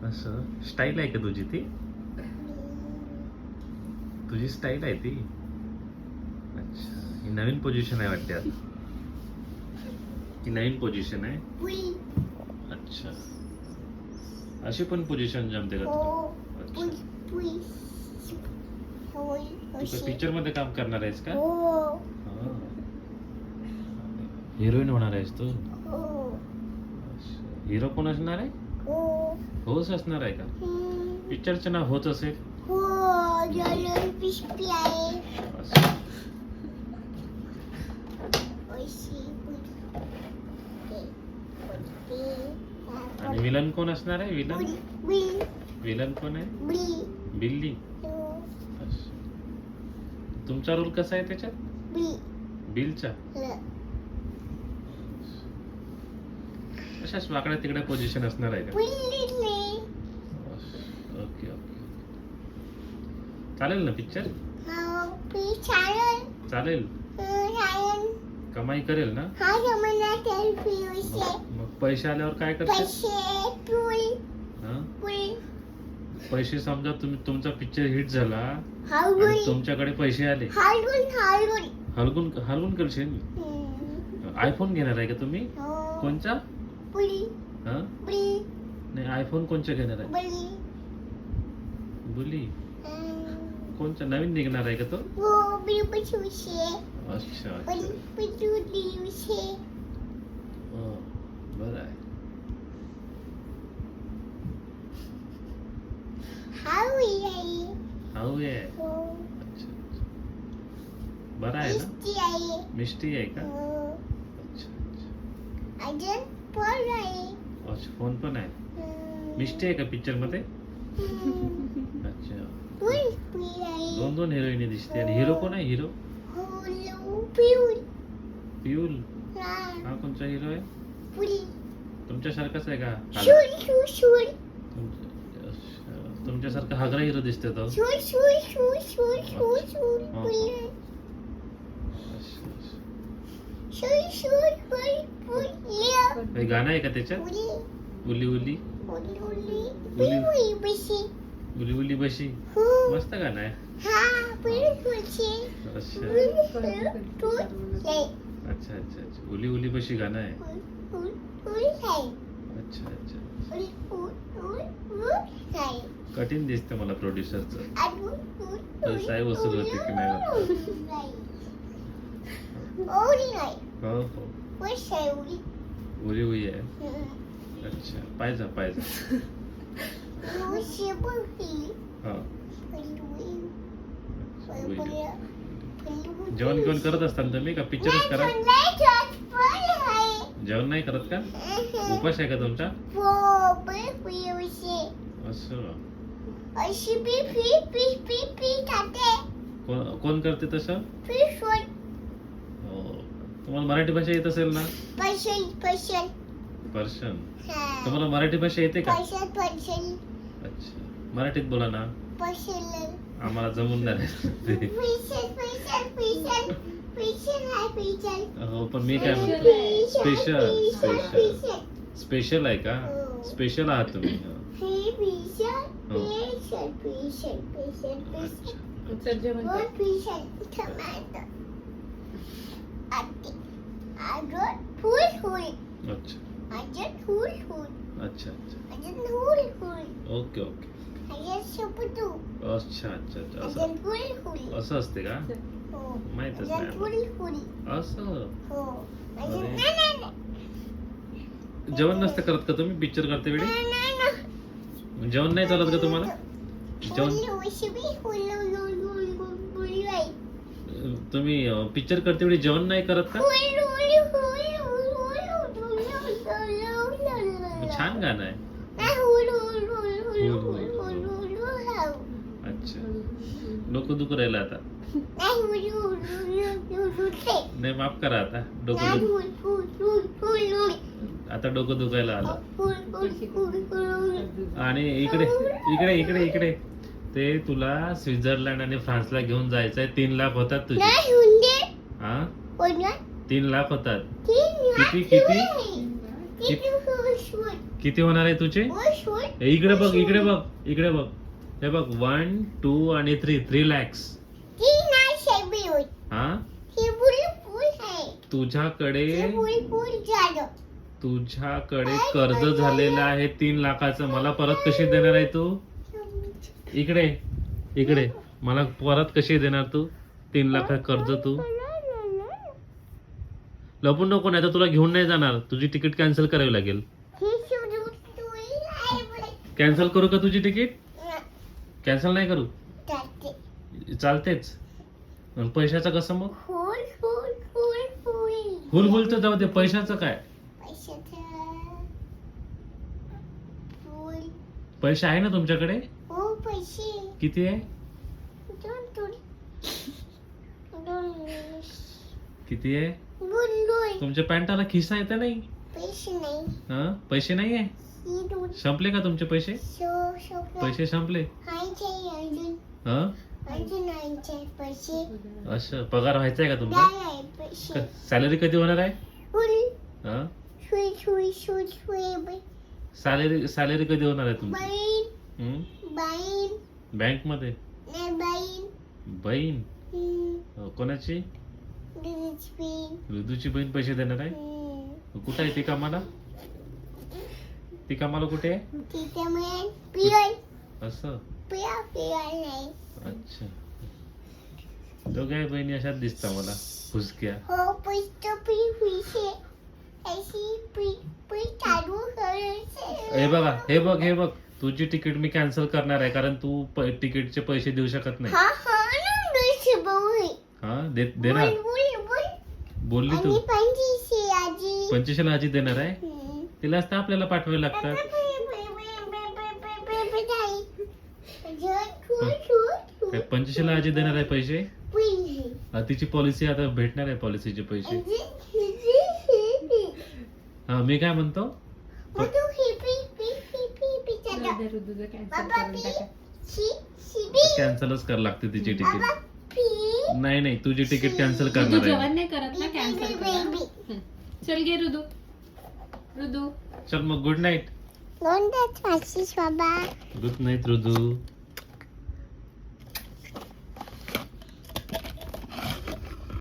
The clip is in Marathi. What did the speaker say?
असं स्टाईल आहे का तुझी ती? तुझी स्टाईल आहे ती? अच्छा, ही नवीन पोझिशन आहे वाटते आता. ही नवीन पोझिशन आहे. अच्छा, अशी पण पोझिशन जमते का तुला? अच्छा, तू पिक्चर मध्ये काम करणार आहेस का? हिरोईन होणार आहेस तू? हिरो कोण असणार आहे? होच असणार आहे का? पिक्चरचं नाव होत असेल? असं. आणि विलन कोण असणार आहे? विलन कोण आहे? बिल्ली. असं. तुमचा रोल कसा आहे त्याच्यात? बिलचा. अशाच वाकड्या तिकड्या पोझिशन असणार आहे का? ओके ओके, चालेल ना पिक्चर? चालेल. कमाई करेल ना? मग पैसे आल्यावर काय करशील? पैसे समजा तुम्ही तुमचा पिक्चर हिट झाला आणि तुमच्याकडे पैसे आले, हलगून करशील. आयफोन घेणार आहे का तुम्ही? कोणचा? नाही, आयफोन कोणचा घेणार आहे? बुली. कोणचा नवीन निघणार आहे का तो? अच्छा, बरं आहे. हाऊ आहे. अच्छा, बरं आहे ना? मिष्टी आहे का? अच्छा अच्छा, फोन पण आहे. मिष्टी आहे का पिक्चर मध्ये? अच्छा, दोन हिरोईनी दिसते. आणि हिरो कोण आहे? हिरो पियुल. हा कोणचा हिरो आहे? तुमच्यासारखाच आहे का? तुमच्यासारखा हागरा हिरो दिसते तो. काही गाणं आहे का त्याच्यात? उली उली उली उली बशी. मस्त गाणं आहे. अच्छा अच्छा अच्छा, उली उली बशी गाणं आहे. अच्छा अच्छा, कठीण दिसतं मला प्रोड्युसरचं. पैसा वसूल होते की नाही? हो हो, उली उली आहे. अच्छा, पाहिजे पाहिजे. जेवण घेऊन करत असताना तुम्ही का पिक्चरच करा? जेवण नाही करत का? उपास आहे का तुमचा? असं. कोण करते तसं? तुम्हाला मराठी भाषा येत असेल ना? पर्शन. तुम्हाला मराठी भाषा येते का? अच्छा, मराठीत बोला ना. आम्हाला जमून नाही. हो, पण मी काय म्हणतो, स्पेशल आहे का? स्पेशल आहात तुम्ही? अच्छा अच्छा, ओके ओके. अच्छा अच्छा अच्छा, असं असते का? माहितच नाही. असं जेवण नसतं करत का तुम्ही पिक्चर करते वेळी? जेवण नाही चालत का तुम्हाला? तुम्ही पिक्चर करते वेळी जेवण नाही करत का? छान गाणं आहे. अच्छा, डोकं दुखू राहिलं आता. नाही, माफ करा आता. आता डोकं दुखायला आलं. आणि इकडे इकडे इकडे इकडे ते तुला स्वित्झर्लंड आणि फ्रान्सला घेऊन जायचंय. 3 लाख होतात तुझे. हा 3 लाख होतात. किती होणार आहे तुझे? हे इकडे बघ, इकडे बघ, इकडे बघ. हे बघ 1 2 आणि 3 lakhs. हा तुझ्याकडे कर्ज झालेलं आहे 3 लाखाचं. मला परत कशी देणार आहे तू? इकडे इकडे मला परत कशी देणार तू 3 लाख कर्ज? तू लपून नको, नाही तर तुला घेऊन नाही जाणार. तुझी तिकीट कॅन्सल करावी लागेल. कॅन्सल करू का तुझी तिकीट? कॅन्सल नाही करू, चालतेच. पैशाचं कसं मग? फुल बोलतो जाऊ दे, पैशाचं काय? पैसे आहे ना तुमच्याकडे? किती आहे? किती आहे? तुमच्या पॅन्टाला खिसा येते नाही? हा पैसे नाही आहे? संपले का तुमचे पैसे? पैसे संपले? हा असं पगार व्हायचा आहे का तुमचा? सॅलरी कधी होणार आहे? हा सॅलरी कधी होणार आहे तुमची? बँक मध्ये? बहीण कोणाची? ऋतूची बहीण पैसे देणार आहे? कुठे आहे ती कामाला? ती कामाला कुठे आहे? असं अच्छा. दोघे बहिणी अशाच दिसता मला, फुसक्या. हे बघा, हे बघ, हे बघ, तुझी तिकीट मी कॅन्सल करणार आहे कारण तू तिकीटचे पैसे देऊ शकत नाही. हा देणार बोलली तू. 25 आजी देणार आहे. तिला असता आपल्याला पाठवावे लागतात. 25 आजी देणार आहे पैसे. तिची पॉलिसी आता भेटणार आहे, पॉलिसीचे पैसे. हा मी काय म्हणतो, कॅन्सलच कर लागते तिची तिकीट. नाही नाही तुझी तिकीट कॅन्सल करणार आहे. नाही करत ना कॅन्सल. चल गे ऋदू. चल मग गुड नाईट. Good night ऋदू.